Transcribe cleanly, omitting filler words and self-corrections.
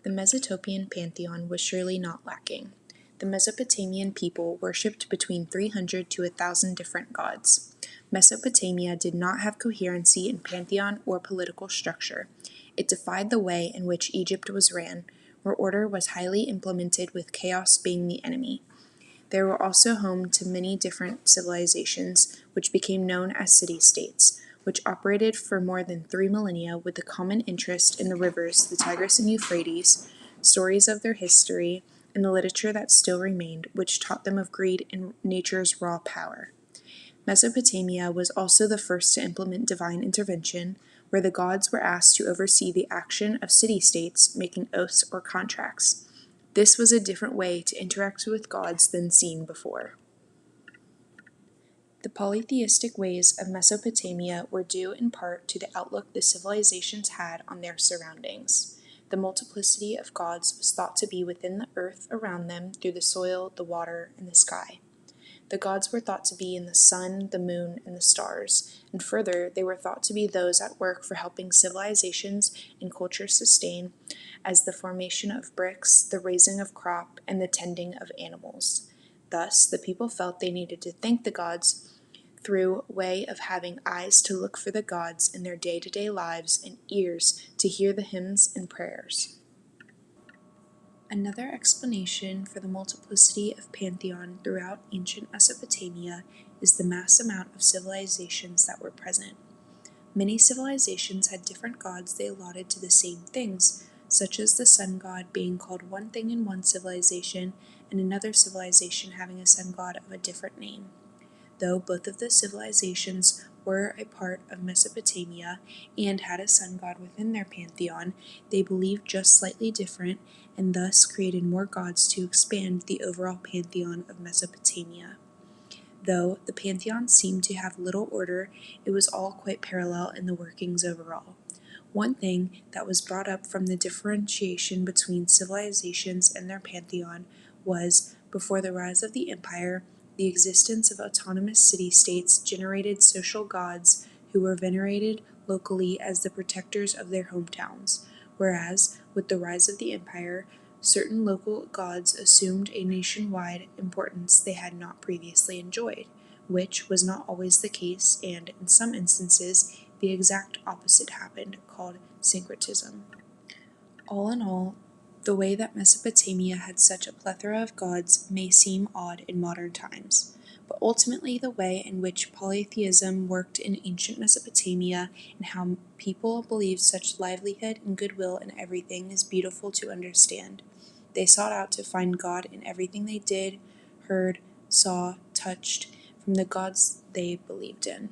The Mesopotamian Pantheon was surely not lacking. The Mesopotamian people worshipped between 300 to 1,000 different gods. Mesopotamia did not have coherency in pantheon or political structure. It defied the way in which Egypt was ran, where order was highly implemented with chaos being the enemy. They were also home to many different civilizations, which became known as city-states, which operated for more than 3 millennia with a common interest in the rivers, the Tigris and Euphrates, stories of their history, and the literature that still remained, which taught them of greed and nature's raw power. Mesopotamia was also the first to implement divine intervention, where the gods were asked to oversee the action of city-states making oaths or contracts. This was a different way to interact with gods than seen before. The polytheistic ways of Mesopotamia were due in part to the outlook the civilizations had on their surroundings. The multiplicity of gods was thought to be within the earth around them through the soil, the water, and the sky. The gods were thought to be in the sun, the moon, and the stars, and further, they were thought to be those at work for helping civilizations and cultures sustain, as the formation of bricks, the raising of crop, and the tending of animals. Thus, the people felt they needed to thank the gods through way of having eyes to look for the gods in their day-to-day lives and ears to hear the hymns and prayers. Another explanation for the multiplicity of pantheon throughout ancient Mesopotamia is the mass amount of civilizations that were present. Many civilizations had different gods they allotted to the same things, such as the sun god being called one thing in one civilization and another civilization having a sun god of a different name. Though both of the civilizations were a part of Mesopotamia and had a sun god within their pantheon, they believed just slightly different and thus created more gods to expand the overall pantheon of Mesopotamia. Though the pantheon seemed to have little order, it was all quite parallel in the workings overall. One thing that was brought up from the differentiation between civilizations and their pantheon was, before the rise of the empire, the existence of autonomous city-states generated social gods who were venerated locally as the protectors of their hometowns, whereas, with the rise of the empire, certain local gods assumed a nationwide importance they had not previously enjoyed, which was not always the case, and, in some instances, the exact opposite happened, called syncretism. All in all, the way that Mesopotamia had such a plethora of gods may seem odd in modern times, but ultimately the way in which polytheism worked in ancient Mesopotamia and how people believed such livelihood and goodwill in everything is beautiful to understand. They sought out to find God in everything they did, heard, saw, touched, from the gods they believed in.